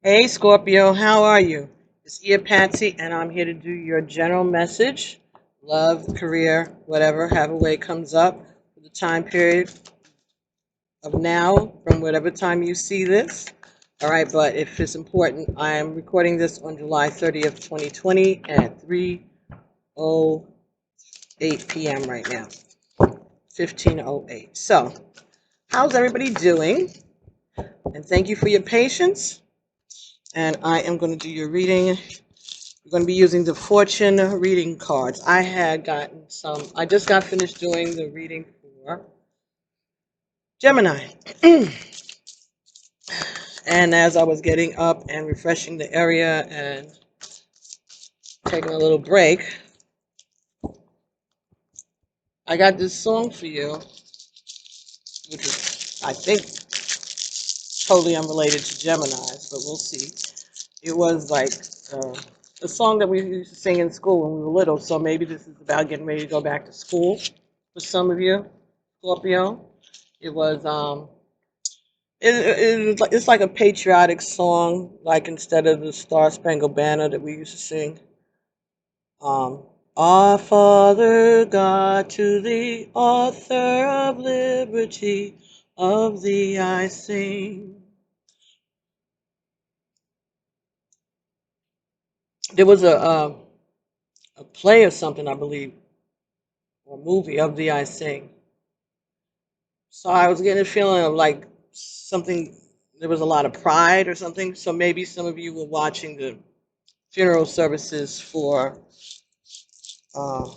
Hey Scorpio, how are you? It's Patsy, and I'm here to do your general message. Love, career, whatever, however way it comes up for the time period of now, from whatever time you see this. All right, but if it's important, I am recording this on July 30th, 2020 at 3:08 p.m. right now, 15:08. So, how's everybody doing? And thank you for your patience. And I am going to do your reading. We're going to be using the fortune reading cards. I had gotten some, I just got finished doing the reading for Gemini. And as I was getting up and refreshing the area and taking a little break, I got this song for you, which is, I think, totally unrelated to Geminis, but we'll see. It was like a song that we used to sing in school when we were little, so maybe this is about getting ready to go back to school for some of you, Scorpio. It was it's like a patriotic song, like instead of the Star Spangled Banner that we used to sing. Our Father God, to the author of liberty, of thee I sing. There was a play or something, I believe, or movie, of thee I sing. So I was getting a feeling of like something, there was a lot of pride or something. So maybe some of you were watching the funeral services for uh,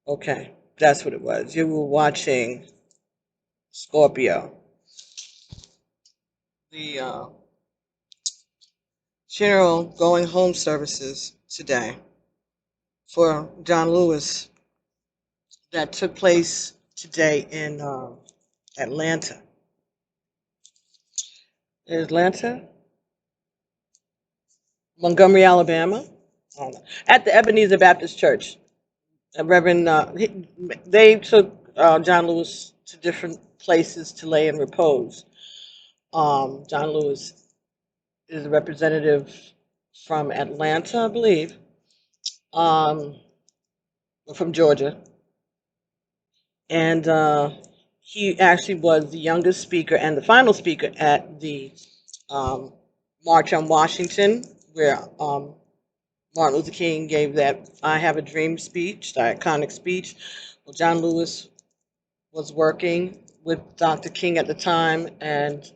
okay, that's what it was. You were watching Scorpio, the funeral going home services today for John Lewis that took place today in Atlanta. Atlanta? Montgomery, Alabama? I don't know. At the Ebenezer Baptist Church. Reverend, they took John Lewis to different places to lay in repose. John Lewis is a representative from Atlanta, I believe, um, from Georgia, and he actually was the youngest speaker and the final speaker at the um, March on Washington, where Martin Luther King gave that "I Have a Dream" speech, the iconic speech. Well, John Lewis was working with Dr. King at the time, and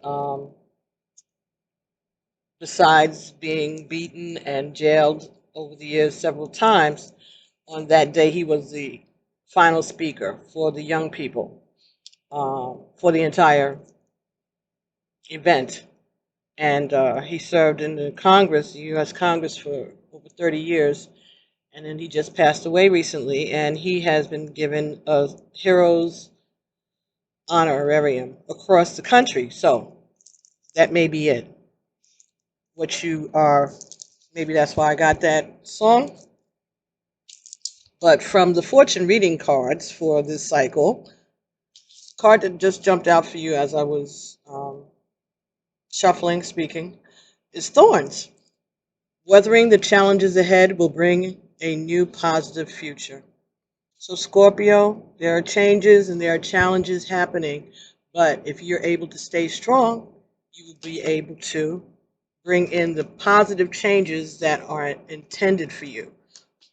besides being beaten and jailed over the years several times, on that day he was the final speaker for the young people for the entire event. And he served in the Congress, the U.S. Congress, for over 30 years. And then he just passed away recently, and he has been given a Heroes Honorarium across the country. So that may be it. What you are, maybe that's why I got that song. But from the fortune reading cards for this cycle, card that just jumped out for you as I was shuffling, speaking, is Thorns. Weathering the challenges ahead will bring a new positive future. So, Scorpio, there are changes and there are challenges happening, but if you're able to stay strong, you will be able to bring in the positive changes that are intended for you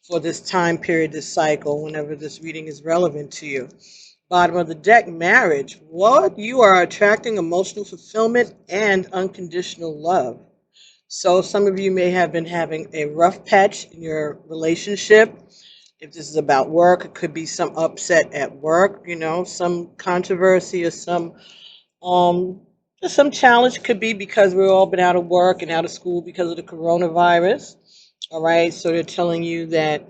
for this time period, this cycle, whenever this reading is relevant to you. Bottom of the deck, marriage. What? You are attracting emotional fulfillment and unconditional love. So some of you may have been having a rough patch in your relationship. If this is about work, it could be some upset at work, some controversy or um some challenge. Could be because we've all been out of work and out of school because of the coronavirus. All right, so they're telling you that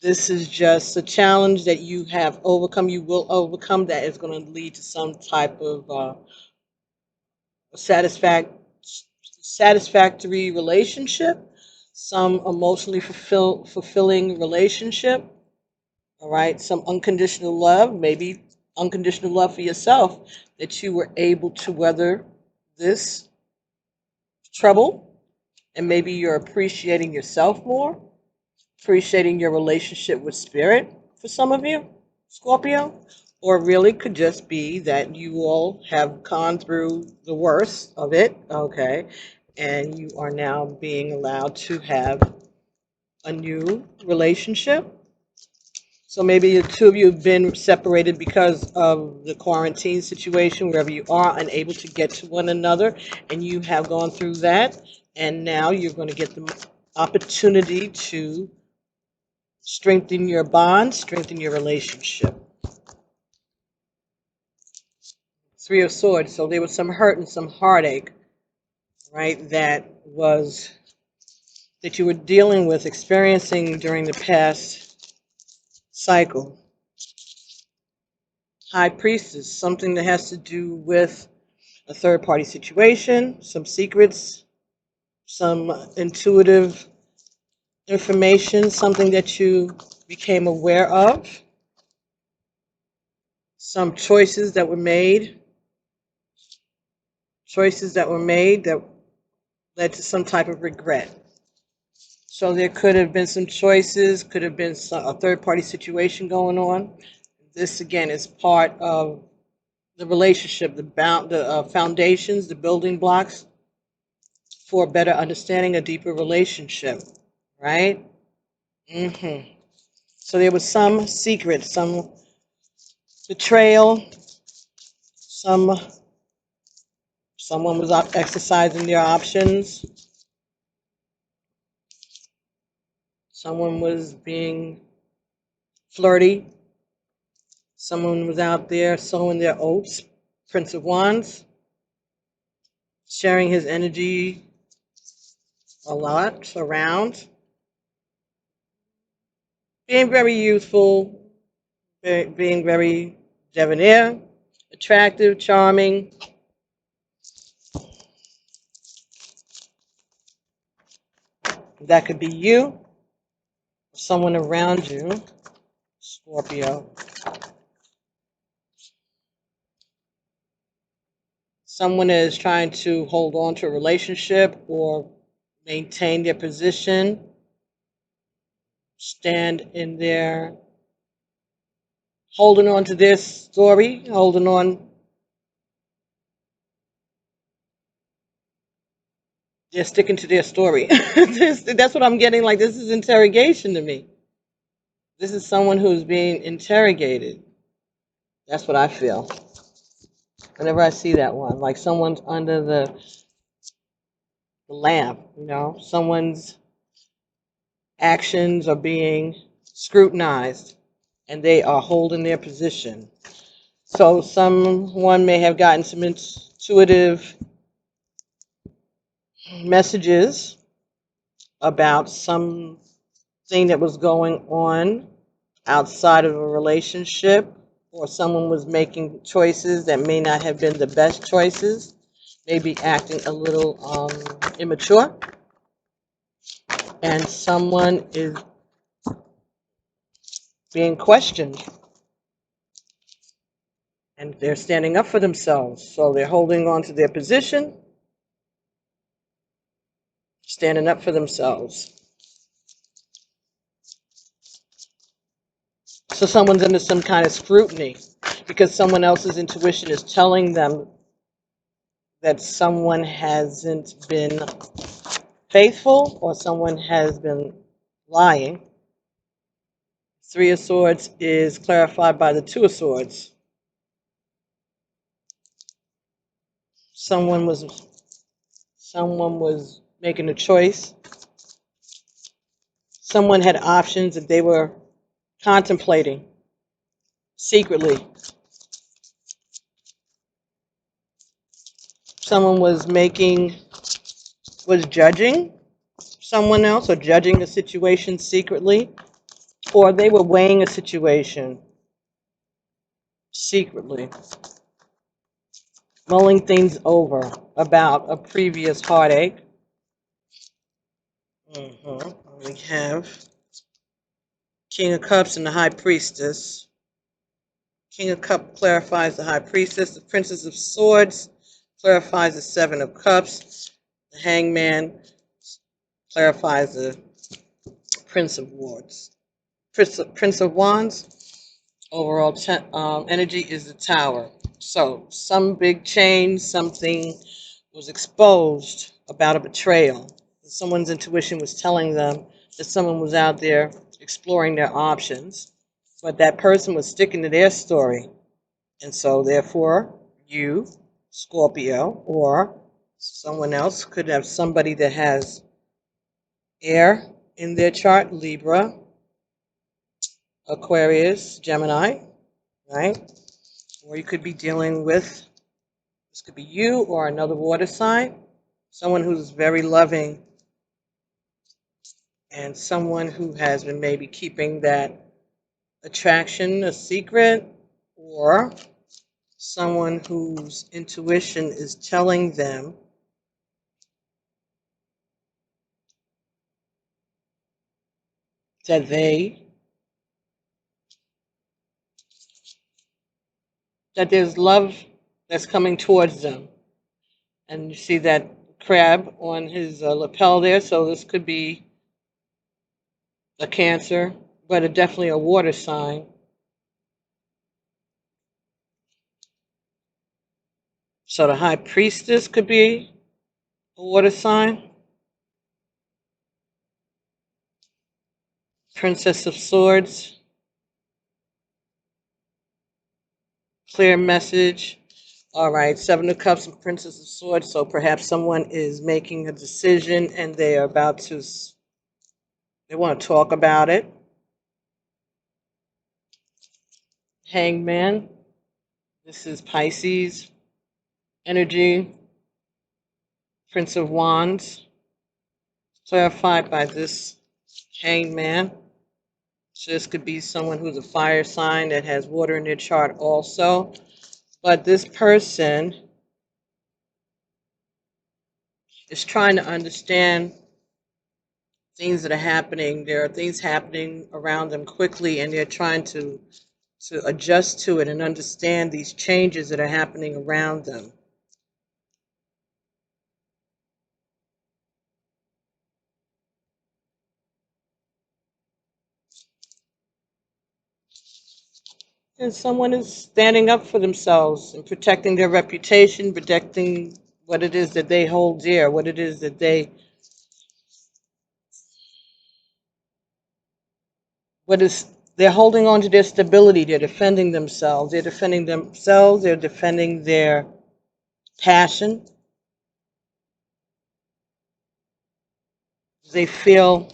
this is just a challenge that you have overcome. You will overcome that. Is going to lead to some type of satisfac- satisfactory relationship, some emotionally fulfilling relationship. All right, some unconditional love, maybe unconditional love for yourself, that you were able to weather this trouble, and maybe you're appreciating yourself more, appreciating your relationship with spirit for some of you, Scorpio, or really could just be that you all have gone through the worst of it, okay, and you are now being allowed to have a new relationship. So maybe the two of you have been separated because of the quarantine situation, wherever you are, unable to get to one another, and you have gone through that, and now you're going to get the opportunity to strengthen your bond, strengthen your relationship. Three of Swords. So there was some hurt and some heartache, right, that you were dealing with, experiencing during the past cycle. High Priestess, something that has to do with a third party situation, some secrets, some intuitive information, something that you became aware of, some choices that were made that led to some type of regret. So there could have been some choices, could have been a third party situation going on. This again is part of the relationship, the foundations, the building blocks for a better understanding, a deeper relationship, right? So there was some secret, some betrayal, someone was exercising their options, someone was being flirty, someone was out there sowing their oats. Prince of Wands, sharing his energy a lot around, being very youthful, being very debonair, attractive, charming. That could be you, someone around you, Scorpio. Someone is trying to hold on to a relationship or maintain their position, stand in their, holding on to their story, holding on. They're sticking to their story. That's what I'm getting. Like, this is interrogation to me. This is someone who's being interrogated. That's what I feel whenever I see that one. Like someone's under the lamp, someone's actions are being scrutinized and they are holding their position. So someone may have gotten some intuitive messages about something that was going on outside of a relationship, or someone was making choices that may not have been the best choices, maybe acting a little immature, and someone is being questioned and they're standing up for themselves. So they're holding on to their position, standing up for themselves. So someone's under some kind of scrutiny because someone else's intuition is telling them that someone hasn't been faithful or someone has been lying. Three of Swords is clarified by the Two of Swords. Someone was making a choice. Someone had options that they were contemplating secretly. Someone was judging someone else or judging the situation secretly, or they were weighing a situation secretly, mulling things over about a previous heartache. We have King of Cups and the High Priestess. King of Cups clarifies the High Priestess. The Princess of Swords clarifies the Seven of Cups. The Hangman clarifies the Prince of Wands. Prince of Wands. Overall energy is the Tower. So some big change, something was exposed about a betrayal. Someone's intuition was telling them that someone was out there exploring their options, but that person was sticking to their story. And so therefore, you, Scorpio, or someone else could have somebody that has air in their chart, Libra, Aquarius, Gemini, right? Or you could be dealing with, this could be you or another water sign, someone who's very loving, and someone who has been maybe keeping that attraction a secret, or someone whose intuition is telling them that there's love that's coming towards them. And you see that crab on his lapel there, so this could be a Cancer, but definitely a water sign. So the High Priestess could be a water sign. Princess of Swords, clear message. All right, Seven of Cups and Princess of Swords. So perhaps someone is making a decision and they are about to, they want to talk about it. Hangman. This is Pisces energy. Prince of Wands. Clarified by this Hangman. So this could be someone who's a fire sign that has water in their chart also. But this person is trying to understand things that are happening. There are things happening around them quickly, and they're trying to adjust to it and understand these changes that are happening around them. And someone is standing up for themselves and protecting their reputation, protecting what it is that they hold dear, what it is that they're holding on to their stability, they're defending themselves, they're defending their passion. They feel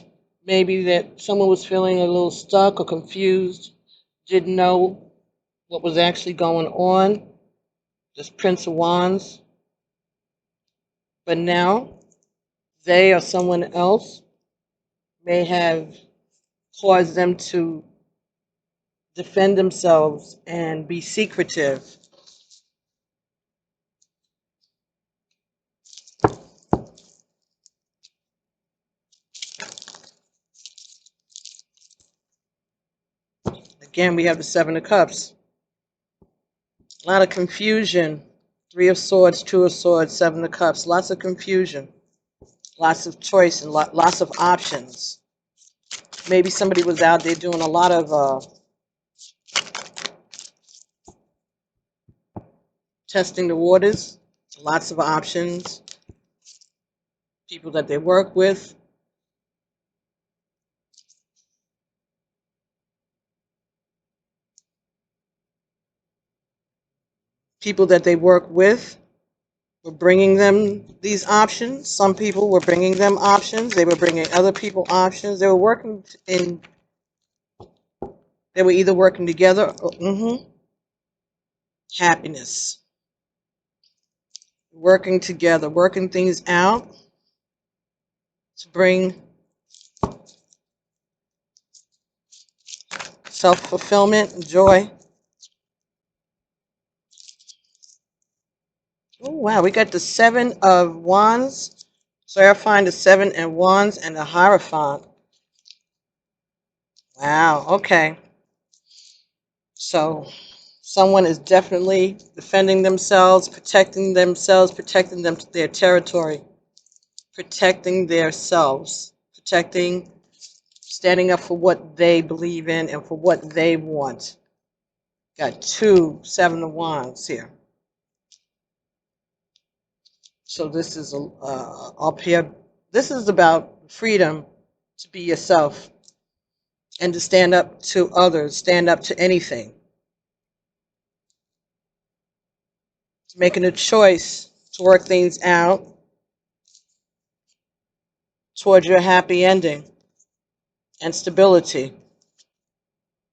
maybe that someone was feeling a little stuck or confused, didn't know what was actually going on, this Prince of Wands. But now they or someone else may have caused them to defend themselves and be secretive. Again, we have the Seven of Cups. A lot of confusion. Three of Swords, Two of Swords, Seven of Cups. Lots of confusion. Lots of choice and lots of options. Maybe somebody was out there doing a lot of testing the waters. Lots of options. People that they work with. People that they work with were bringing them these options. Some people were bringing them options. They were bringing other people options. They were working in, they were either working together or, happiness. Working together, working things out to bring self-fulfillment and joy. Oh, wow, we got the Seven of Wands. Clarifying the Seven of Wands and the Hierophant. Wow, okay. So Someone is definitely defending themselves, protecting their territory, protecting themselves, standing up for what they believe in and for what they want. Got 2 7 of Wands here. So this is up here. This is about freedom to be yourself and to stand up to others, stand up to anything. Making a choice to work things out towards your happy ending and stability.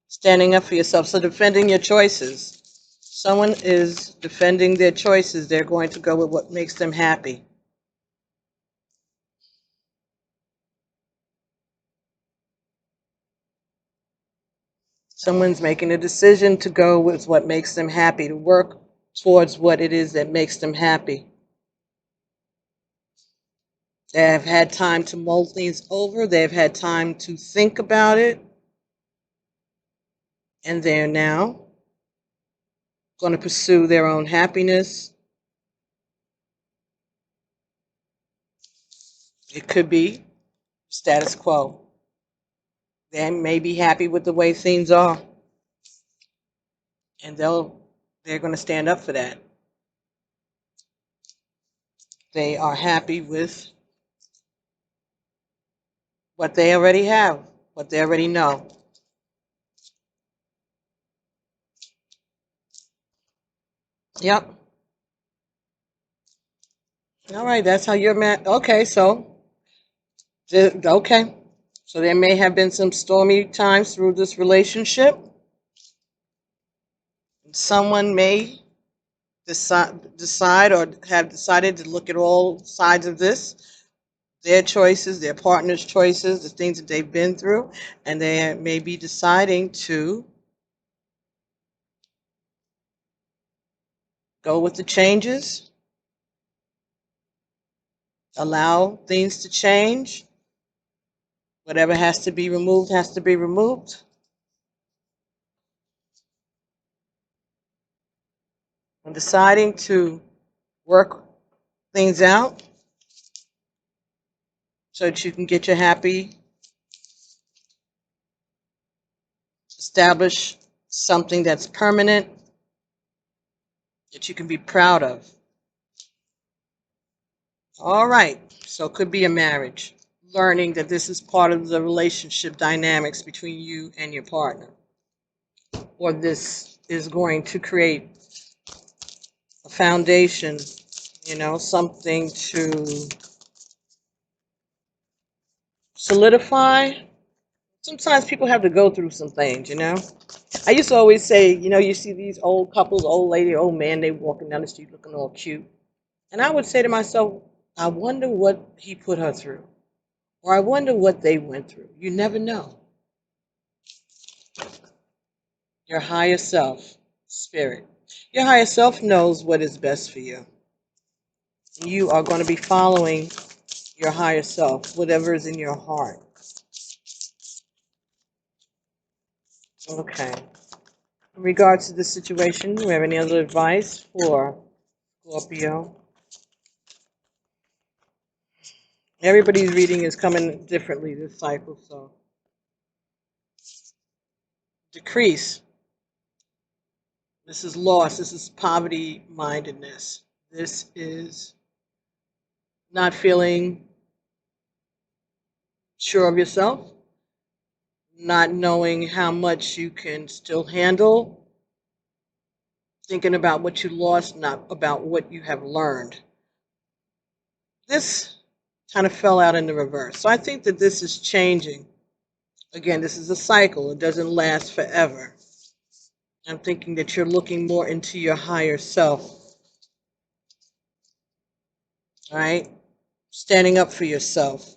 Standing up for yourself. So defending your choices. Someone is defending their choices. They're going to go with what makes them happy. Someone's making a decision to go with what makes them happy, to work towards what it is that makes them happy. They have had time to mull things over. They've had time to think about it. And they're now going to pursue their own happiness. It could be status quo. They may be happy with the way things are. And they're going to stand up for that. They are happy with what they already have, what they already know. Yep. All right, that's how you're mad. Okay, so there may have been some stormy times through this relationship. Someone may decide or have decided to look at all sides of this, their choices, their partner's choices, the things that they've been through, and they may be deciding to go with the changes, allow things to change. Whatever has to be removed has to be removed. And deciding to work things out so that you can get your happy, establish something that's permanent, that you can be proud of. All right, so it could be a marriage. Learning that this is part of the relationship dynamics between you and your partner. Or this is going to create a foundation, something to solidify. Sometimes people have to go through some things, I used to always say, you see these old couples, old lady, old man, they walking down the street looking all cute. And I would say to myself, I wonder what he put her through. Or I wonder what they went through. You never know. Your higher self, spirit. Your higher self knows what is best for you. You are going to be following your higher self, whatever is in your heart. Okay. In regards to this situation, do we have any other advice for Scorpio? Everybody's reading is coming differently this cycle, so. Decrease. This is loss. This is poverty-mindedness. This is not feeling sure of yourself, not knowing how much you can still handle, thinking about what you lost, not about what you have learned. This kind of fell out in the reverse. So I think that this is changing. Again, this is a cycle. It doesn't last forever. I'm thinking that you're looking more into your higher self. All right? Standing up for yourself.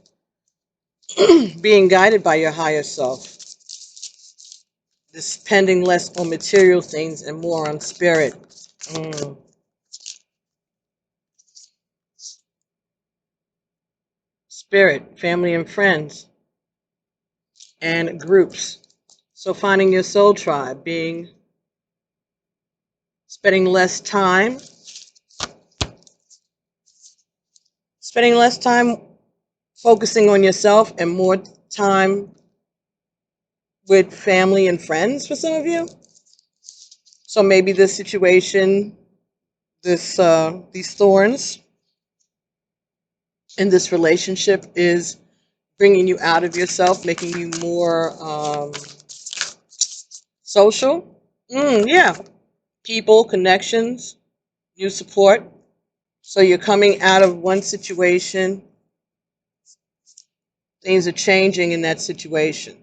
Being guided by your higher self. Depending less on material things and more on spirit. Spirit, family and friends, and groups. So finding your soul tribe, being spending less time focusing on yourself and more time with family and friends for some of you. So maybe this situation, these thorns in this relationship is bringing you out of yourself, making you more social. Yeah. People, connections, new support. So you're coming out of one situation. Things are changing in that situation.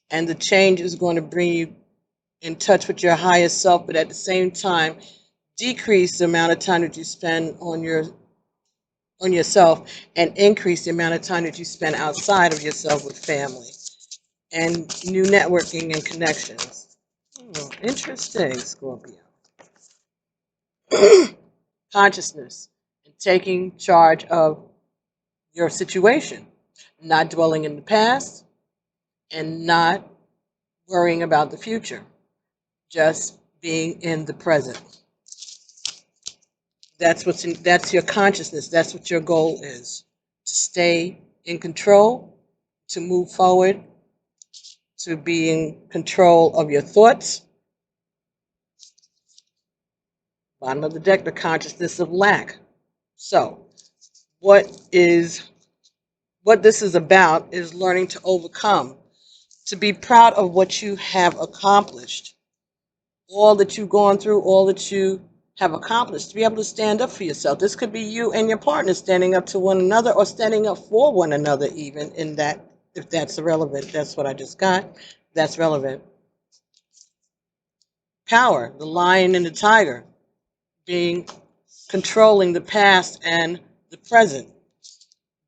And the change is going to bring you in touch with your higher self, but at the same time, decrease the amount of time that you spend on yourself and increase the amount of time that you spend outside of yourself with family and new networking and connections. Interesting, Scorpio. Consciousness and taking charge of your situation, not dwelling in the past and not worrying about the future, just being in the present. That's your consciousness. That's what your goal is, to stay in control, to move forward, to be in control of your thoughts. Bottom of the deck, the consciousness of lack. So what this is about is learning to overcome, to be proud of what you have accomplished, all that you've gone through, all that you have accomplished, to be able to stand up for yourself. This could be you and your partner standing up to one another or standing up for one another, even in that, if that's relevant. That's what I just got. That's relevant. Power, the lion and the tiger, controlling the past and the present,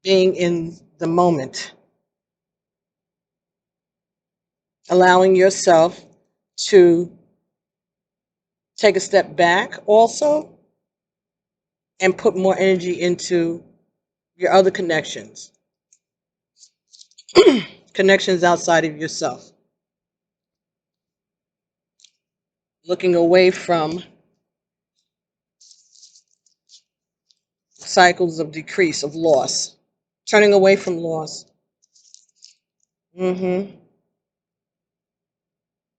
being in the moment, allowing yourself to take a step back also and put more energy into your other connections, connections outside of yourself, looking away from cycles of decrease, of loss, turning away from loss,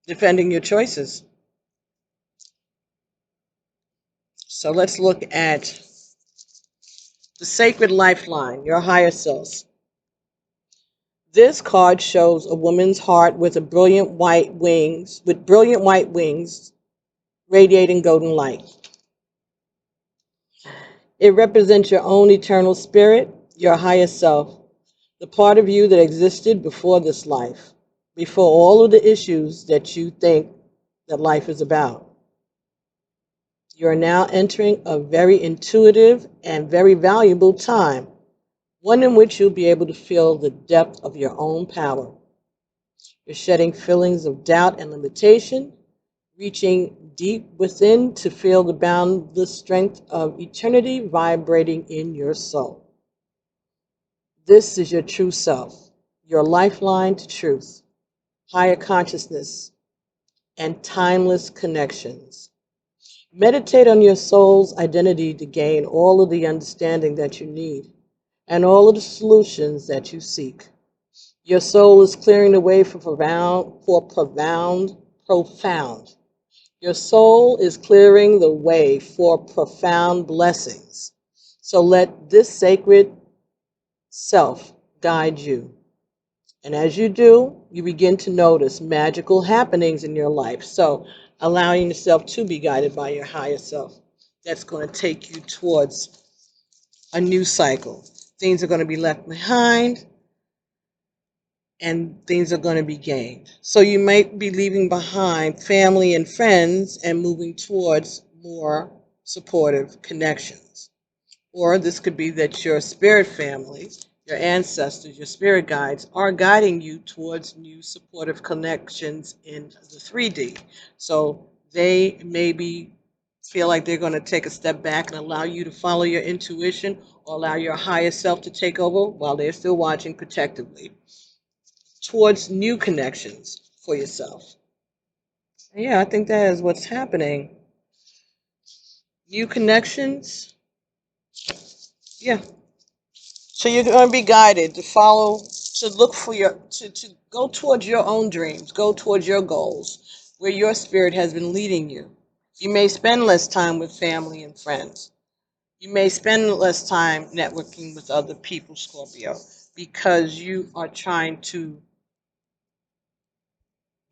defending your choices. So let's look at the sacred lifeline, your higher selves. This card shows a woman's heart with brilliant white wings, radiating golden light. It represents your own eternal spirit, your higher self, the part of you that existed before this life, before all of the issues that you think that life is about. You are now entering a very intuitive and very valuable time, one in which you'll be able to feel the depth of your own power. You're shedding feelings of doubt and limitation, reaching deep within to feel the boundless strength of eternity vibrating in your soul. This is your true self, your lifeline to truth, higher consciousness, and timeless connections. Meditate on your soul's identity to gain all of the understanding that you need and all of the solutions that you seek. Your soul is clearing the way for profound. Your soul is clearing the way for profound blessings. So let this sacred self guide you. And as you do, you begin to notice magical happenings in your life. So allowing yourself to be guided by your higher self. That's going to take you towards a new cycle. Things are going to be left behind and things are going to be gained. So you might be leaving behind family and friends and moving towards more supportive connections. Or this could be that your spirit family, your ancestors, your spirit guides are guiding you towards new supportive connections in the 3D. So they maybe feel like they're going to take a step back and allow you to follow your intuition or allow your higher self to take over while they're still watching protectively towards new connections for yourself. Yeah, I think that is what's happening. New connections. Yeah. So you're going to be guided to follow, to look for to go towards your own dreams, go towards your goals, where your spirit has been leading you. You may spend less time with family and friends. You may spend less time networking with other people, Scorpio, because you are trying to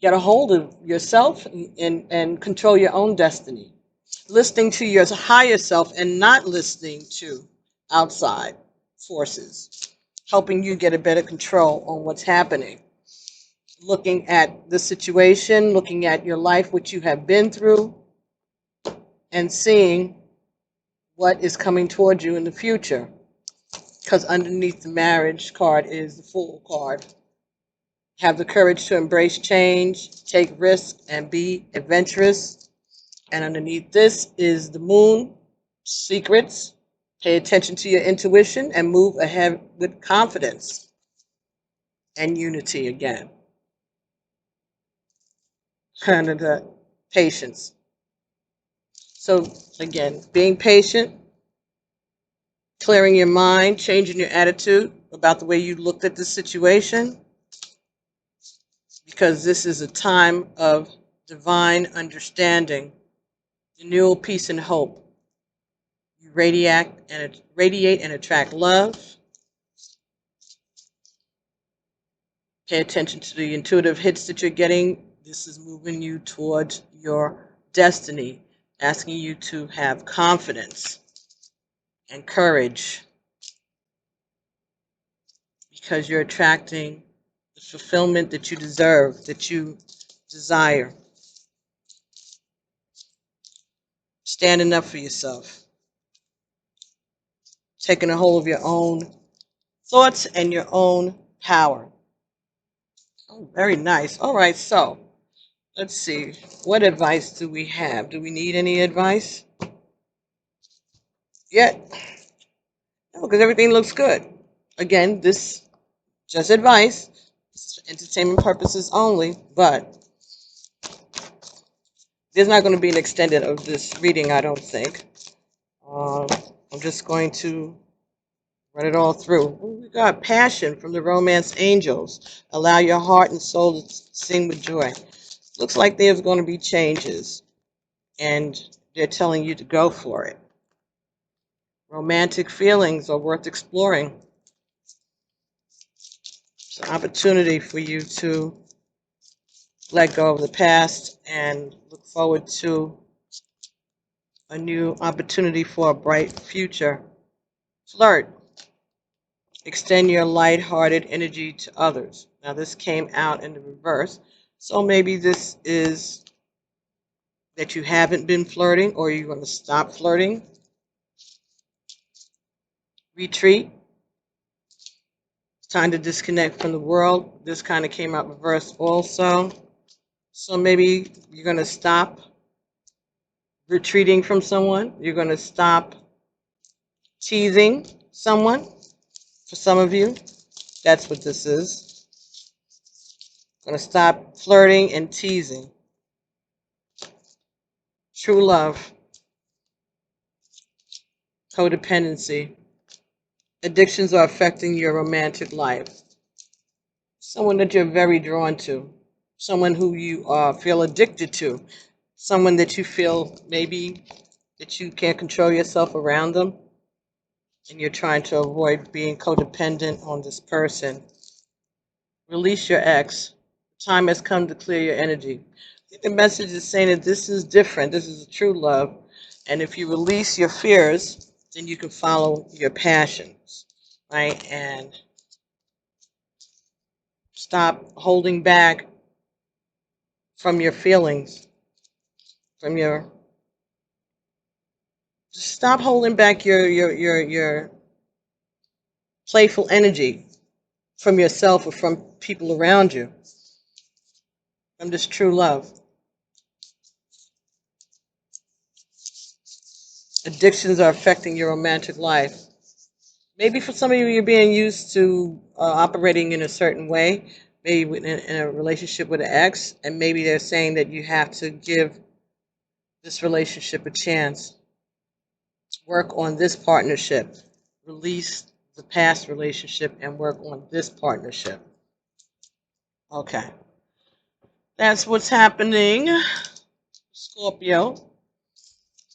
get a hold of yourself and control your own destiny. Listening to your higher self and not listening to outside forces, helping you get a better control on what's happening. Looking at the situation, looking at your life, what you have been through, and seeing what is coming towards you in the future. Because underneath the marriage card is the Fool card. Have the courage to embrace change, take risks, and be adventurous. And underneath this is the Moon, secrets. Pay attention to your intuition and move ahead with confidence and unity again. And the patience. So again, being patient, clearing your mind, changing your attitude about the way you looked at the situation, because this is a time of divine understanding, renewal, peace, and hope. You radiate and attract love. Pay attention to the intuitive hits that you're getting. This is moving you towards your destiny, asking you to have confidence and courage, because you're attracting the fulfillment that you deserve, that you desire. Standing up for yourself, taking a hold of your own thoughts and your own power. Oh, very nice. All right, so let's see. What advice do we have? Do we need any advice yet? No, because everything looks good. Again, this just advice. This is for entertainment purposes only, but there's not going to be an extended of this reading, I don't think. Um, I'm just going to run it all through. Oh, we got passion from the Romance Angels. Allow your heart and soul to sing with joy. Looks like there's going to be changes, and they're telling you to go for it. Romantic feelings are worth exploring. It's an opportunity for you to let go of the past and look forward to a new opportunity for a bright future. Flirt. Extend your light-hearted energy to others. Now, this came out in the reverse. So maybe this is that you haven't been flirting, or you're going to stop flirting. Retreat. It's time to disconnect from the world. This kind of came out reversed also. So maybe you're going to stop retreating from someone. You're going to stop teasing someone. For some of you, that's what this is. Going to stop flirting and teasing. True love. Codependency. Addictions are affecting your romantic life. Someone that you're very drawn to. Someone who you feel addicted to. Someone that you feel maybe that you can't control yourself around them. And you're trying to avoid being codependent on this person. Release your ex. Time has come to clear your energy. The message is saying that this is different. This is a true love. And if you release your fears, then you can follow your passions, right? And stop holding back from your feelings, from your, stop holding back your playful energy from yourself or from people around you, from this true love. Addictions are affecting your romantic life. Maybe for some of you, you're being used to operating in a certain way. maybe in a relationship with an ex, and maybe they're saying that you have to give this relationship a chance. Work on this partnership. Release the past relationship and work on this partnership. Okay. That's what's happening, Scorpio,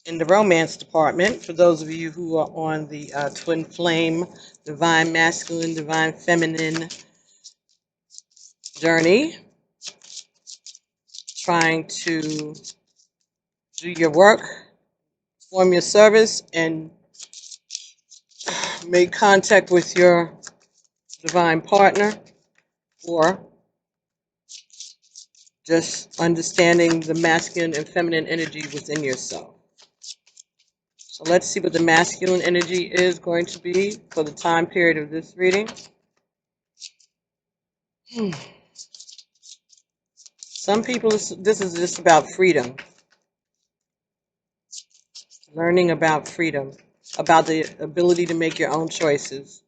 in the romance department. For those of you who are on the twin flame, divine masculine, divine feminine journey, trying to do your work, perform your service, and make contact with your divine partner, or just understanding the masculine and feminine energy within yourself. So let's see what the masculine energy is going to be for the time period of this reading. Some people, this is just about freedom. Learning about freedom, about the ability to make your own choices.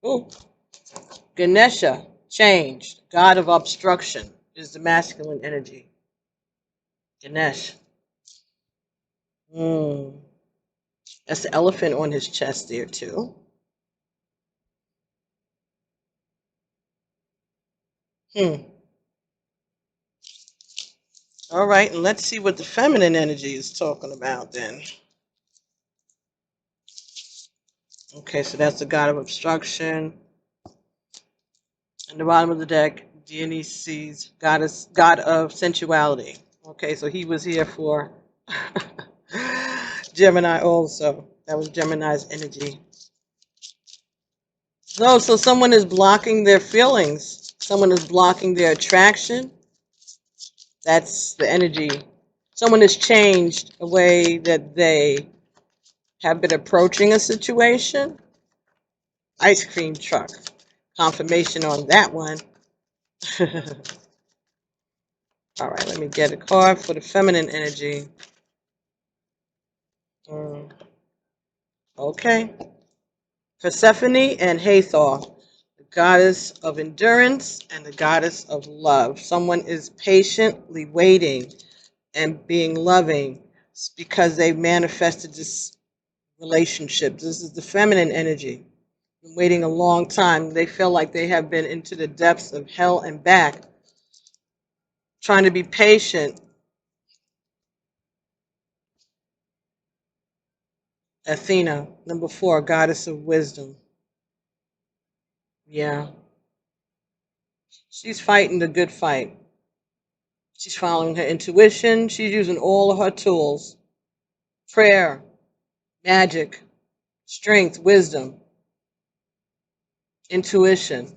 Ooh. Ganesha, changed, god of obstruction, is the masculine energy. Ganesh. That's the elephant on his chest there too. All right, and let's see what the feminine energy is talking about then. Okay, so that's the god of obstruction. And the bottom of the deck, Dionysus, god of sensuality. Okay, so he was here for Gemini also. That was Gemini's energy. So someone is blocking their feelings. Someone is blocking their attraction. That's the energy. Someone has changed the way that they have been approaching a situation. Ice cream truck. Confirmation on that one. All right, let me get a card for the feminine energy. Okay. Persephone and Hathor, the goddess of endurance and the goddess of love. Someone is patiently waiting and being loving because they manifested this relationship. This is the feminine energy. Been waiting a long time. They feel like they have been into the depths of hell and back, trying to be patient. Athena, number 4, goddess of wisdom. Yeah. She's fighting the good fight. She's following her intuition. She's using all of her tools. Prayer, magic, strength, wisdom, intuition.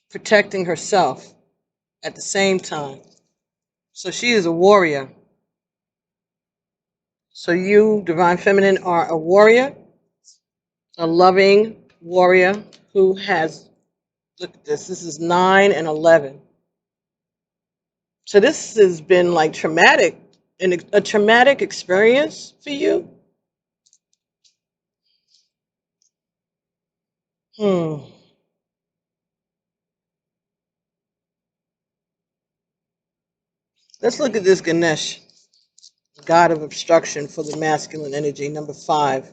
Protecting herself at the same time. So she is a warrior. So you, Divine Feminine, are a warrior, a loving warrior who has, look at this is 9 and 11. So this has been like traumatic, a traumatic experience for you. Let's look at this Ganesh, god of obstruction for the masculine energy, number 5.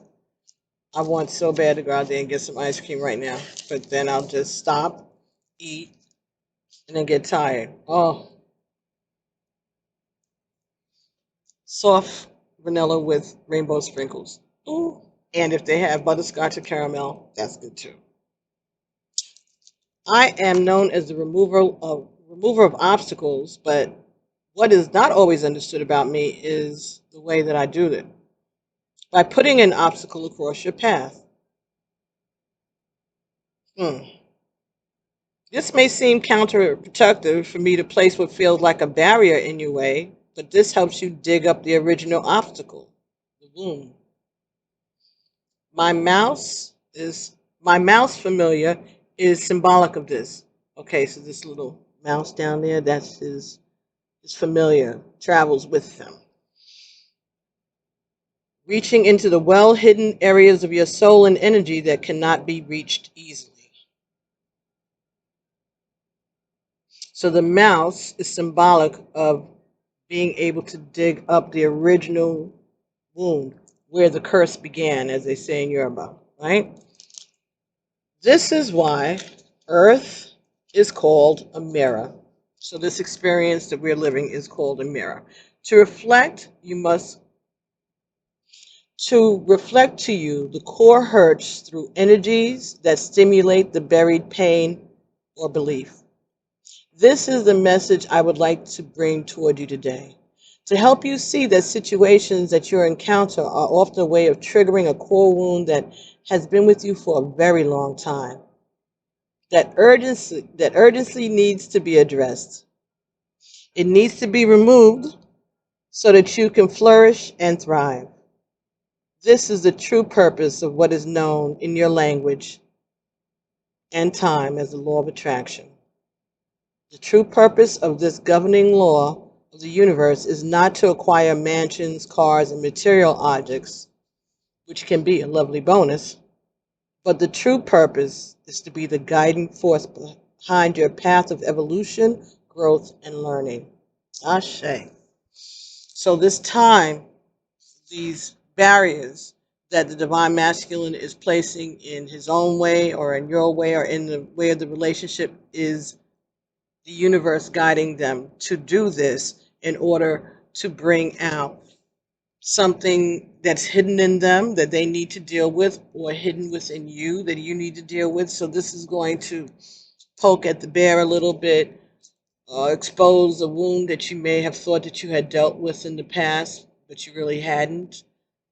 I want so bad to go out there and get some ice cream right now, but then I'll just stop, eat, and then get tired. Oh, soft vanilla with rainbow sprinkles. Ooh. And if they have butterscotch or caramel, that's good too. I am known as the remover of obstacles, but what is not always understood about me is the way that I do it. By putting an obstacle across your path. This may seem counterproductive for me to place what feels like a barrier in your way, but this helps you dig up the original obstacle, the wound. My mouse familiar is symbolic of this. Okay, so this little mouse down there, that's his familiar, travels with them. Reaching into the well-hidden areas of your soul and energy that cannot be reached easily. So the mouse is symbolic of being able to dig up the original wound where the curse began, as they say in Yoruba, right? This is why Earth is called a mirror. So this experience that we're living is called a mirror. To reflect, you must to reflect to you the core hurts through energies that stimulate the buried pain or belief. This is the message I would like to bring toward you today. To help you see that situations that you encounter are often a way of triggering a core wound that has been with you for a very long time. That urgency needs to be addressed. It needs to be removed so that you can flourish and thrive. This is the true purpose of what is known in your language and time as the law of attraction. The true purpose of this governing law of the universe is not to acquire mansions, cars, and material objects, which can be a lovely bonus, but the true purpose is to be the guiding force behind your path of evolution, growth, and learning. Ashe. So this time, these barriers that the divine masculine is placing in his own way or in your way or in the way of the relationship is the universe guiding them to do this in order to bring out something that's hidden in them that they need to deal with or hidden within you that you need to deal with. So this is going to poke at the bear a little bit, expose a wound that you may have thought that you had dealt with in the past, but you really hadn't,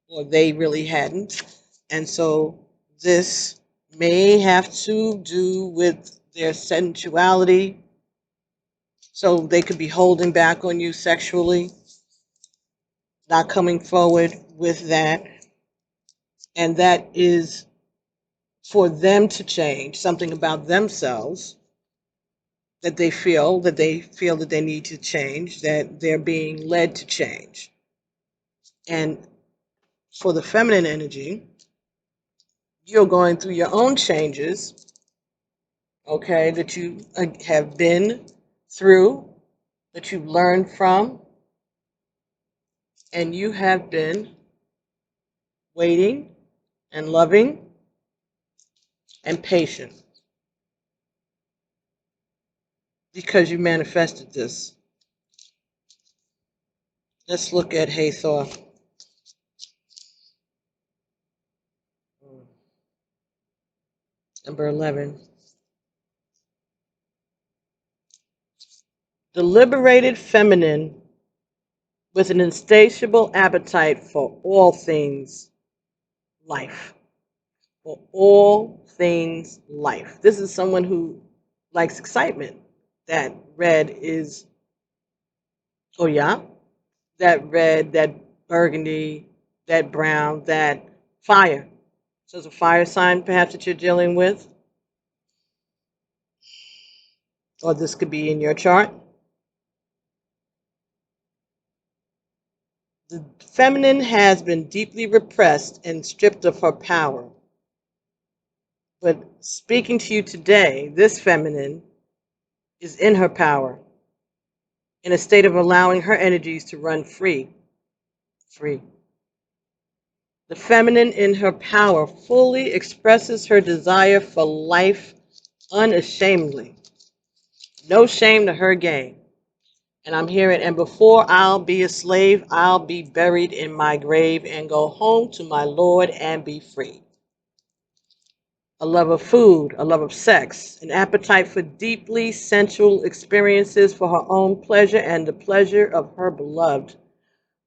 or they really hadn't. And so this may have to do with their sensuality. So they could be holding back on you sexually, not coming forward with that. And that is for them to change something about themselves that they need to change, that they're being led to change. And for the feminine energy, you're going through your own changes, okay, that you have been through, that you've learned from, and you have been waiting and loving and patient because you manifested this. Let's look at Hathor. Number 11. The liberated feminine with an insatiable appetite for all things life. For all things life. This is someone who likes excitement. That red is, oh yeah, that red, that burgundy, that brown, that fire. So it's a fire sign perhaps that you're dealing with. Or this could be in your chart. The feminine has been deeply repressed and stripped of her power. But speaking to you today, this feminine is in her power, in a state of allowing her energies to run free. Free. The feminine in her power fully expresses her desire for life unashamedly. No shame to her game. And I'm hearing, and before I'll be a slave, I'll be buried in my grave and go home to my Lord and be free. A love of food, a love of sex, an appetite for deeply sensual experiences for her own pleasure and the pleasure of her beloved.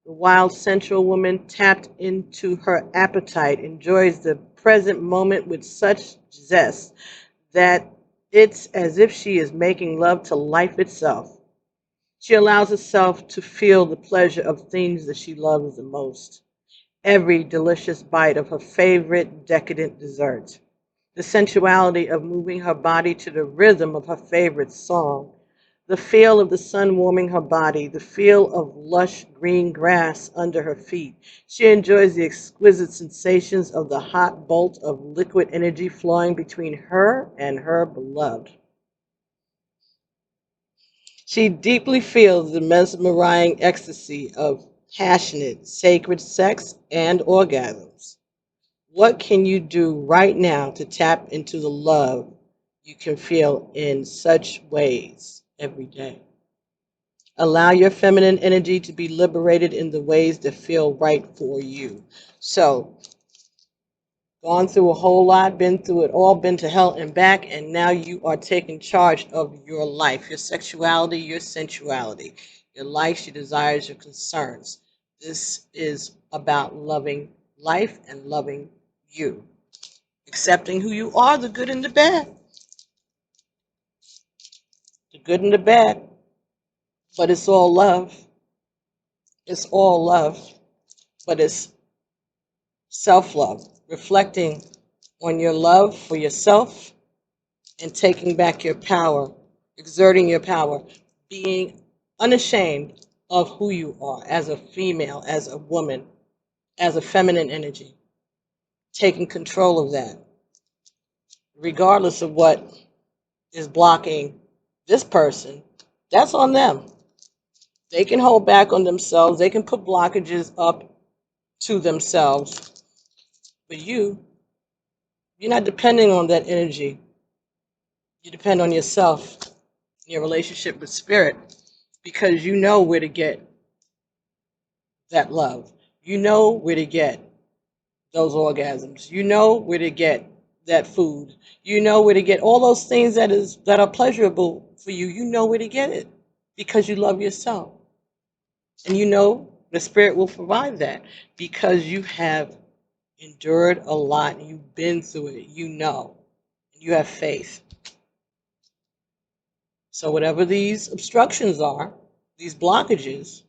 The wild, sensual woman tapped into her appetite enjoys the present moment with such zest that it's as if she is making love to life itself. She allows herself to feel the pleasure of things that she loves the most. Every delicious bite of her favorite decadent dessert. The sensuality of moving her body to the rhythm of her favorite song. The feel of the sun warming her body. The feel of lush green grass under her feet. She enjoys the exquisite sensations of the hot bolt of liquid energy flowing between her and her beloved. She deeply feels the mesmerizing ecstasy of passionate, sacred sex and orgasms. What can you do right now to tap into the love you can feel in such ways every day? Allow your feminine energy to be liberated in the ways that feel right for you. So, gone through a whole lot, been through it all, been to hell and back, and now you are taking charge of your life, your sexuality, your sensuality, your likes, your desires, your concerns. This is about loving life and loving you, accepting who you are, the good and the bad, the good and the bad, but it's all love. It's all love, but it's self love, reflecting on your love for yourself and taking back your power, exerting your power, being unashamed of who you are as a female, as a woman, as a feminine energy, taking control of that, regardless of what is blocking this person. That's on them. They can hold back on themselves, they can put blockages up to themselves, but you're not depending on that energy. You depend on yourself, your relationship with spirit, because you know where to get that love. You know where to get those orgasms. You know where to get that food. You know where to get all those things that are pleasurable for you. You know where to get it because you love yourself. And you know the spirit will provide that because you have endured a lot and you've been through it. You know. You have faith. So whatever these obstructions are, these blockages,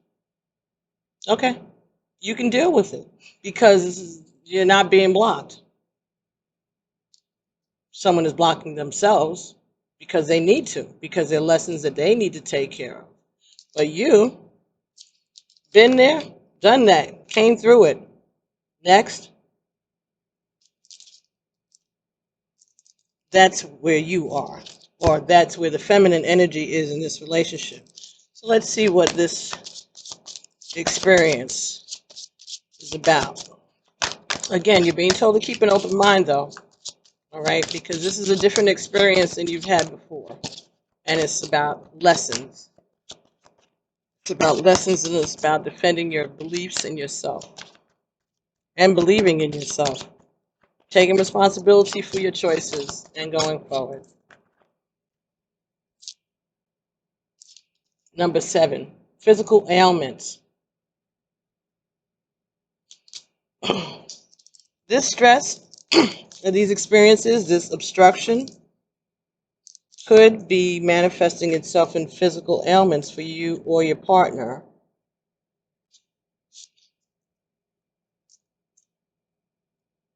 okay, you can deal with it because you're not being blocked. Someone is blocking themselves because they need to, because they're lessons that they need to take care of. But you, been there, done that, came through it. Next, that's where you are, or that's where the feminine energy is in this relationship. So let's see what this experience is about. Again, you're being told to keep an open mind, though, all right, because this is a different experience than you've had before, and it's about lessons. It's about lessons, and it's about defending your beliefs in yourself and believing in yourself, taking responsibility for your choices and going forward. Number 7, physical ailments. This stress, these experiences, this obstruction could be manifesting itself in physical ailments for you or your partner.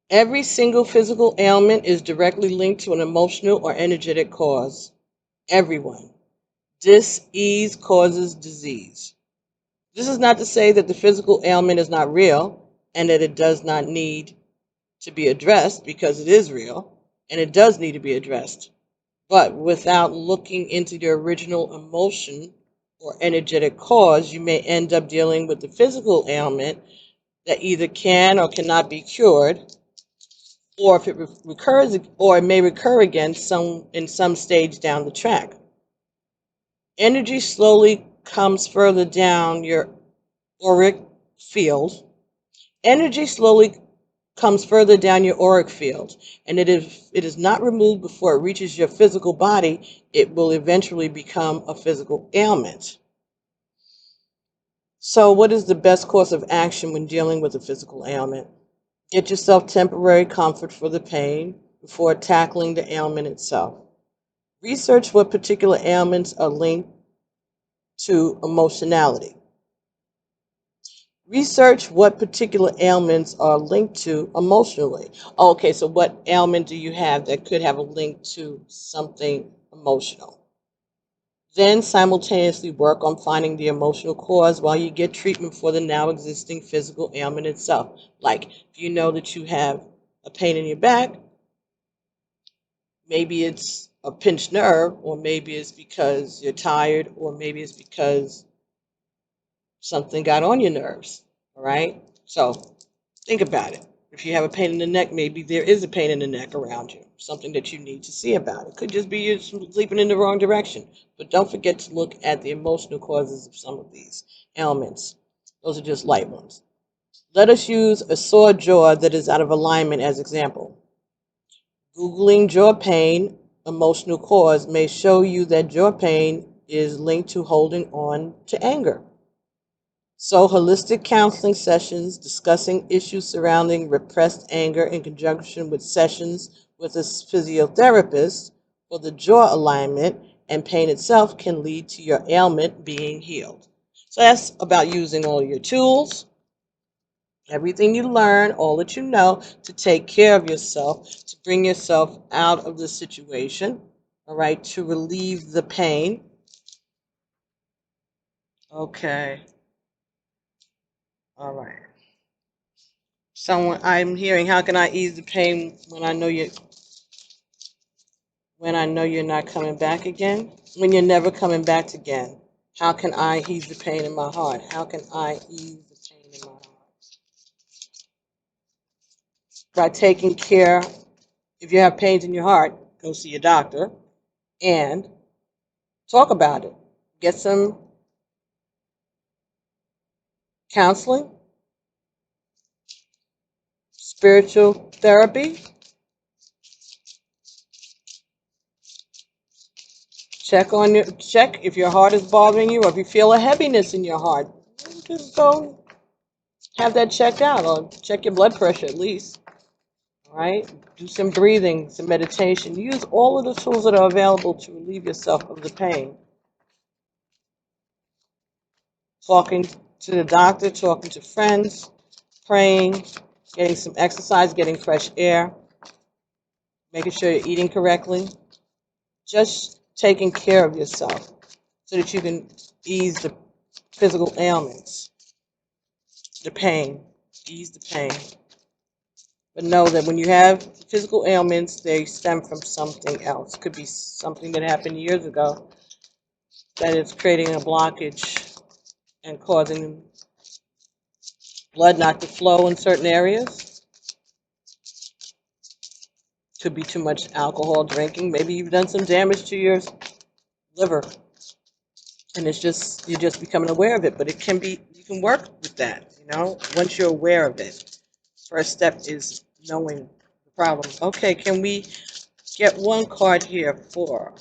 Every single physical ailment is directly linked to an emotional or energetic cause. Everyone. Dis-ease causes disease. This is not to say that the physical ailment is not real and that it does not need to be addressed, because it is real and it does need to be addressed. But without looking into the original emotion or energetic cause, you may end up dealing with the physical ailment that either can or cannot be cured, or if it recurs, or it may recur again in some stage down the track. Energy slowly comes further down your auric field. Energy slowly comes further down your auric field, and if it is not removed before it reaches your physical body, it will eventually become a physical ailment. So what is the best course of action when dealing with a physical ailment? Get yourself temporary comfort for the pain before tackling the ailment itself. Research what particular ailments are linked to emotionality. Research what particular ailments are linked to emotionally. Okay, so what ailment do you have that could have a link to something emotional? Then simultaneously work on finding the emotional cause while you get treatment for the now existing physical ailment itself. Like, if you know that you have a pain in your back, maybe it's a pinched nerve, or maybe it's because you're tired, or maybe it's because something got on your nerves. All right? So think about it. If you have a pain in the neck, maybe there is a pain in the neck around you, something that you need to see about. It could just be you sleeping in the wrong direction. But don't forget to look at the emotional causes of some of these ailments. Those are just light ones. Let us use a sore jaw that is out of alignment as example. Googling jaw pain emotional cause may show you that jaw pain is linked to holding on to anger. So, holistic counseling sessions discussing issues surrounding repressed anger in conjunction with sessions with a physiotherapist for the jaw alignment and pain itself can lead to your ailment being healed. So, that's about using all your tools, everything you learn, all that you know to take care of yourself, to bring yourself out of the situation, all right, to relieve the pain. Okay, all right. Someone I'm hearing, how can I ease the pain when I know you're not coming back again? When you're never coming back again. How can I ease the pain in my heart? How can I ease the pain in my heart? By taking care, if you have pains in your heart, go see your doctor and talk about it. Get some counseling, spiritual therapy. Check if your heart is bothering you, or if you feel a heaviness in your heart. Just go have that checked out, or check your blood pressure at least. All right? Do some breathing, some meditation. Use all of the tools that are available to relieve yourself of the pain. Talking to the doctor, talking to friends, praying, getting some exercise, getting fresh air, making sure you're eating correctly. Just taking care of yourself so that you can ease the physical ailments, the pain, ease the pain. But know that when you have physical ailments, they stem from something else. It could be something that happened years ago that is creating a blockage and causing blood not to flow in certain areas. Could be too much alcohol drinking. Maybe you've done some damage to your liver, and you're just becoming aware of it. But you can work with that. Once you're aware of it. First step is knowing the problem. Okay, can we get one card here for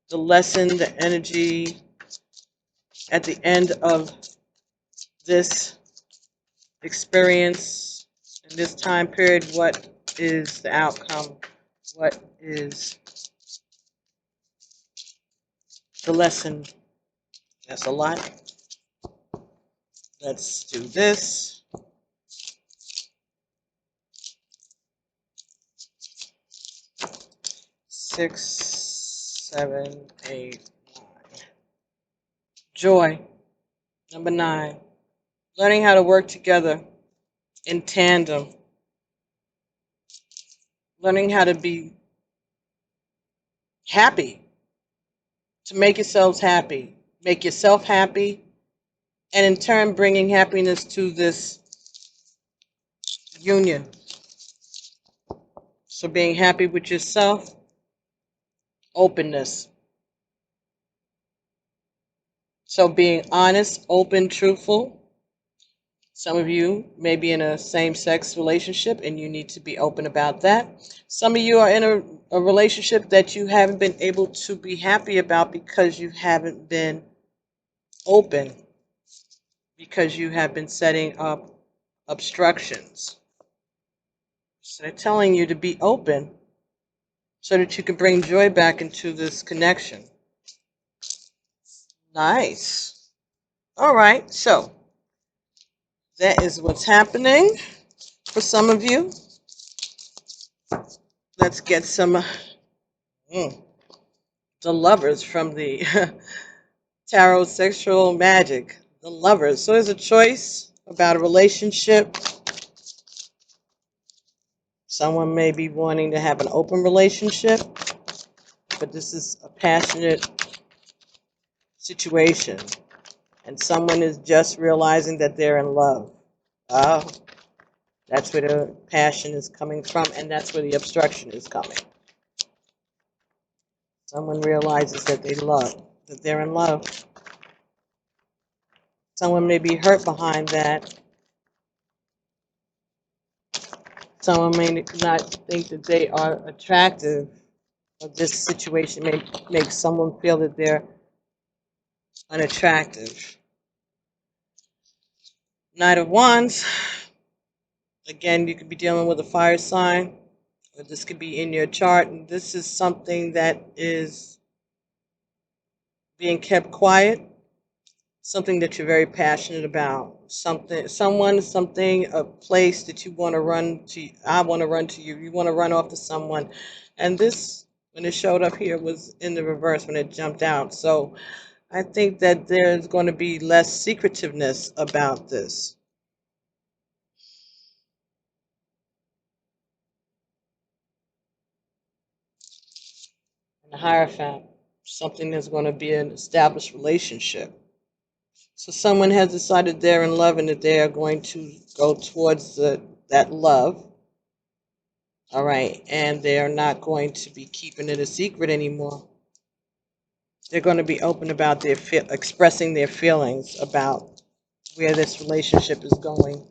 the lesson, the energy at the end of this experience in this time period? What is the outcome? What is the lesson? That's a lot. Let's do this. Six, 7, 8, 9. Joy. Number 9. Learning how to work together in tandem. Learning how to be happy, to make yourselves happy, make yourself happy, and in turn bringing happiness to this union. So being happy with yourself, openness. So being honest, open, truthful. Some of you may be in a same-sex relationship and you need to be open about that. Some of you are in a relationship that you haven't been able to be happy about because you haven't been open, because you have been setting up obstructions. So they're telling you to be open so that you can bring joy back into this connection. Nice. All right, so that is what's happening for some of you. Let's get some the lovers from the tarot sexual magic. The lovers. So there's a choice about a relationship. Someone may be wanting to have an open relationship, but this is a passionate situation. And someone is just realizing that they're in love. Oh, that's where the passion is coming from, and that's where the obstruction is coming. Someone realizes that they're in love. Someone may be hurt behind that. Someone may not think that they are attractive, or this situation may make someone feel that they're unattractive. Knight of Wands. Again, you could be dealing with a fire sign, or this could be in your chart, and this is something that is being kept quiet, something that you're very passionate about, something, a place that you want to run to. I want to run to you. You want to run off to someone, and this, when it showed up here, was in the reverse when it jumped out. So I think that there's going to be less secretiveness about this. And the Hierophant, something that's going to be an established relationship. So someone has decided they're in love and that they are going to go towards that love. All right, and they're not going to be keeping it a secret anymore. They're going to be open about expressing their feelings about where this relationship is going.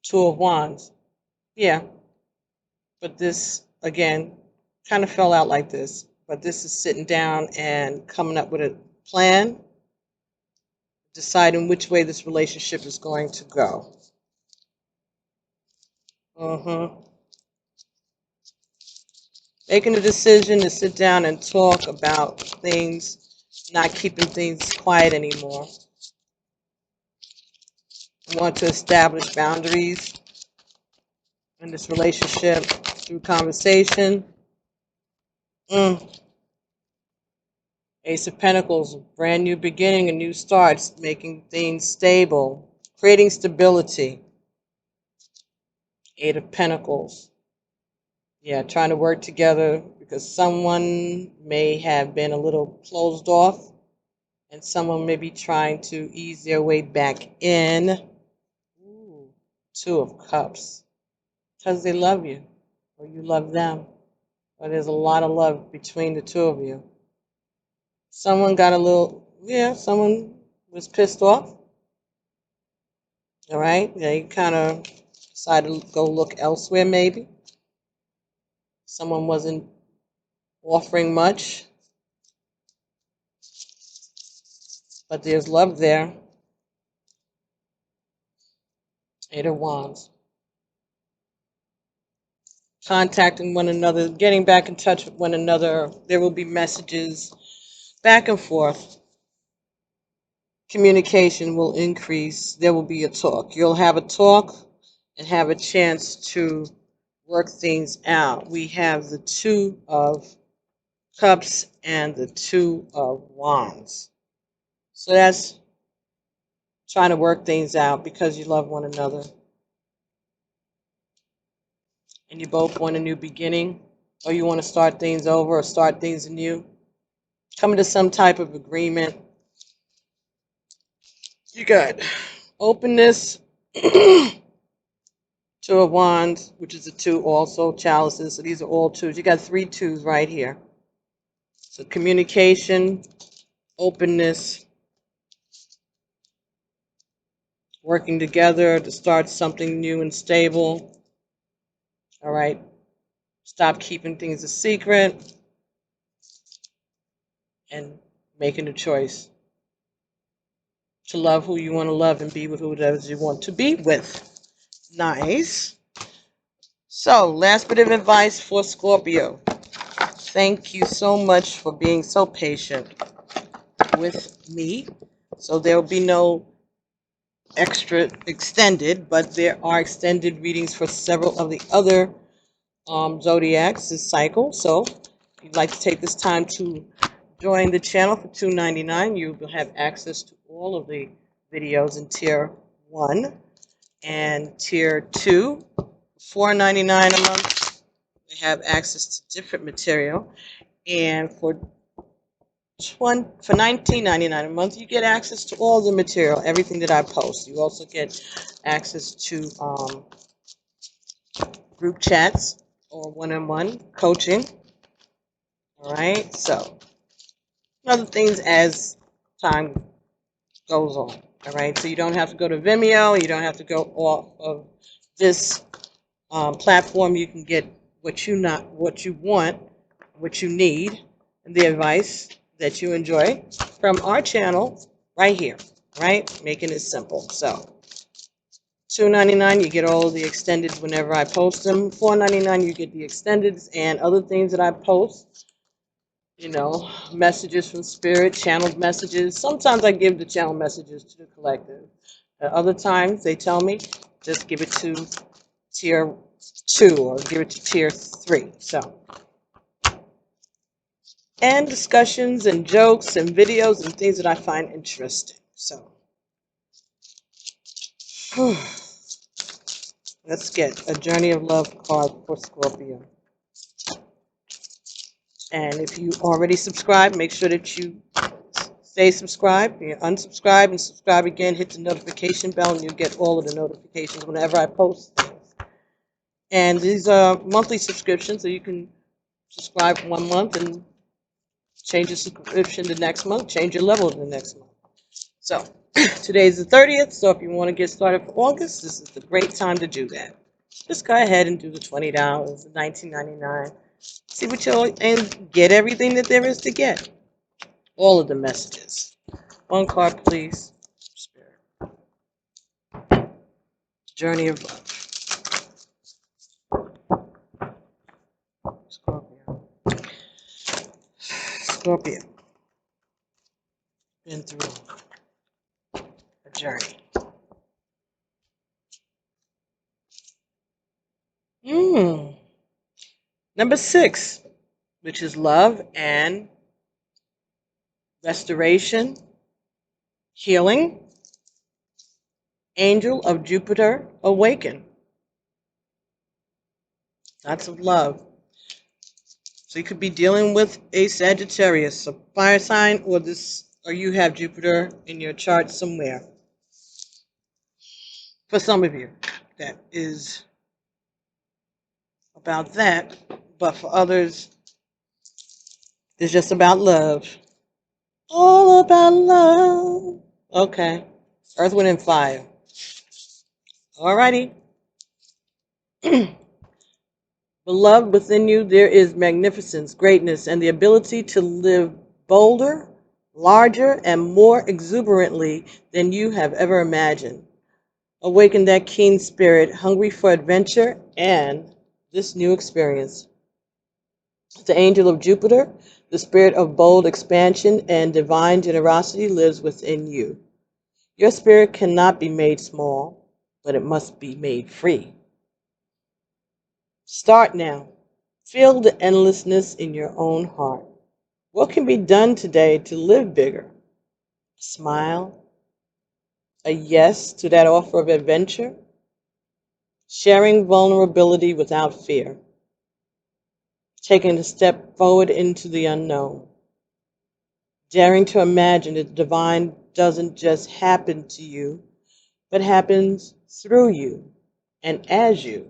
Two of Wands. Yeah. But this, again, kind of fell out like this. But this is sitting down and coming up with a plan, deciding which way this relationship is going to go. Making a decision to sit down and talk about things, not keeping things quiet anymore. I want to establish boundaries in this relationship through conversation. Ace of Pentacles, brand new beginning, a new start, making things stable, creating stability. Eight of Pentacles. Yeah, trying to work together because someone may have been a little closed off and someone may be trying to ease their way back in. Ooh, Two of Cups. Because they love you, or you love them, or there's a lot of love between the two of you. Someone got a little, someone was pissed off. All right, they kind of decided to go look elsewhere maybe. Someone wasn't offering much, but there's love there. Eight of Wands. Contacting one another, getting back in touch with one another. There will be messages back and forth. Communication will increase. There will be a talk. You'll have a talk and have a chance to work things out. We have the Two of Cups and the Two of Wands. So that's trying to work things out because you love one another. And you both want a new beginning, or you want to start things over or start things anew. Coming to some type of agreement. You got openness. Two of Wands, which is a two also, chalices. So these are all twos. You got three twos right here. So communication, openness, working together to start something new and stable. All right. Stop keeping things a secret and making a choice to love who you want to love and be with who it is you want to be with. Nice. So, last bit of advice for Scorpio. Thank you so much for being so patient with me. So there will be no extra extended, but there are extended readings for several of the other zodiacs this cycle. So if you'd like to take this time to join the channel for $2.99, you will have access to all of the videos in tier 1, and Tier 2, $4.99 a month. They have access to different material, and for $19.99 a month, you get access to all the material, everything that I post. You also get access to group chats or one-on-one coaching. All right, so other things as time goes on. All right, so you don't have to go to Vimeo. You don't have to go off of this platform. You can get what you want, what you need, and the advice that you enjoy from our channel right here. Right, making it simple. So $2.99, you get all of the extendeds whenever I post them. $4.99, you get the extendeds and other things that I post. You know, messages from spirit, channeled messages. Sometimes I give the channel messages to the collective. At other times, they tell me, just give it to Tier 2 or give it to Tier 3. So, and discussions and jokes and videos and things that I find interesting. So, let's get a Journey of Love card for Scorpio. And if you already subscribed, make sure that you stay subscribed. You unsubscribe and subscribe again. Hit the notification bell, and you'll get all of the notifications whenever I post things. And these are monthly subscriptions, so you can subscribe for 1 month and change your subscription the next month, change your level the next month. So today's the 30th, so if you want to get started for August, this is the great time to do that. Just go ahead and do the $20, the $19.99. See what you'll, and get everything that there is to get. All of the messages. One card, please. Spirit. Journey of Love. Scorpio. Scorpio. Been through a journey. Number 6, which is love and restoration, healing. Angel of Jupiter, awaken. Lots of love. So you could be dealing with a Sagittarius, a fire sign, or you have Jupiter in your chart somewhere. For some of you, that is about that, but for others, it's just about love. All about love. Okay. Earth, Wind, and Fire. Alrighty. Beloved, within you there is magnificence, greatness, and the ability to live bolder, larger, and more exuberantly than you have ever imagined. Awaken that keen spirit, hungry for adventure and this new experience. The angel of Jupiter, the spirit of bold expansion and divine generosity lives within you. Your spirit cannot be made small, but it must be made free. Start now. Feel the endlessness in your own heart. What can be done today to live bigger? A smile, a yes to that offer of adventure, sharing vulnerability without fear, taking a step forward into the unknown, daring to imagine that the divine doesn't just happen to you, but happens through you and as you.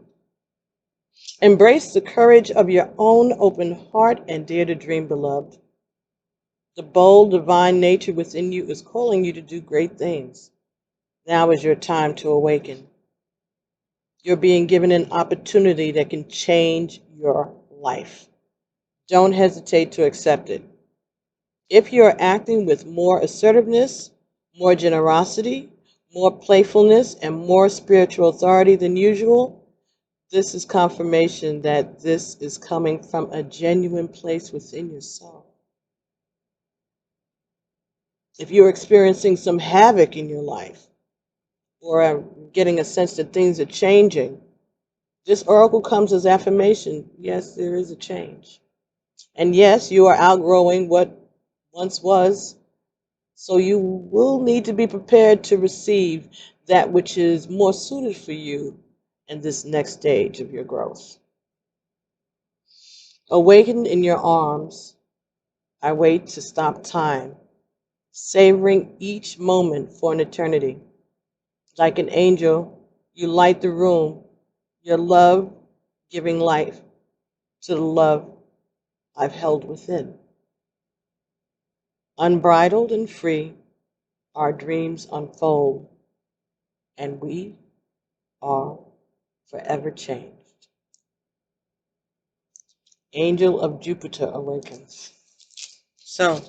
Embrace the courage of your own open heart and dare to dream, beloved. The bold divine nature within you is calling you to do great things. Now is your time to awaken. You're being given an opportunity that can change your life. Don't hesitate to accept it. If you're acting with more assertiveness, more generosity, more playfulness, and more spiritual authority than usual, this is confirmation that this is coming from a genuine place within yourself. If you're experiencing some havoc in your life, or getting a sense that things are changing, this oracle comes as affirmation. Yes, there is a change. And yes, you are outgrowing what once was So you will need to be prepared to receive that which is more suited for you in this next stage of your growth. Awakened in your arms, I wait to stop time, savoring each moment for an eternity. Like an angel, you light the room, your love giving life to the love I've held within. Unbridled and free, our dreams unfold, and we are forever changed. Angel of Jupiter awakens. So,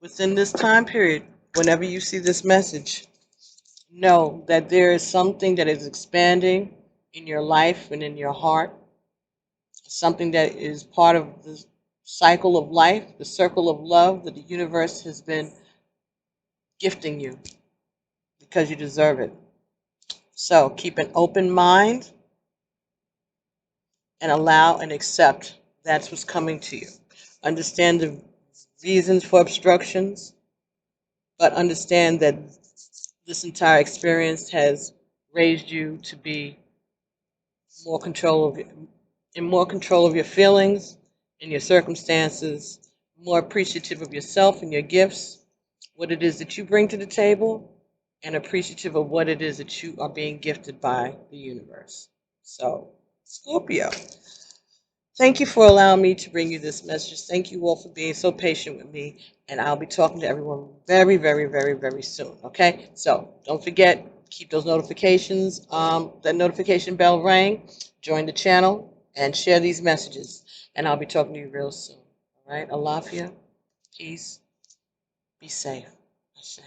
within this time period, whenever you see this message, know that there is something that is expanding in your life and in your heart, something that is part of the cycle of life, the circle of love that the universe has been gifting you because you deserve it. So keep an open mind and allow and accept that's what's coming to you. Understand the reasons for obstructions, but understand that this entire experience has raised you to be more control of in more control of your feelings and your circumstances, more appreciative of yourself and your gifts, what it is that you bring to the table, and appreciative of what it is that you are being gifted by the universe. So, Scorpio, thank you for allowing me to bring you this message. Thank you all for being so patient with me, and I'll be talking to everyone very, very, very, very soon. Okay? So, don't forget, keep those notifications, that notification bell ring, join the channel, and share these messages. And I'll be talking to you real soon. All right? Alafia, peace, be safe. Ashe.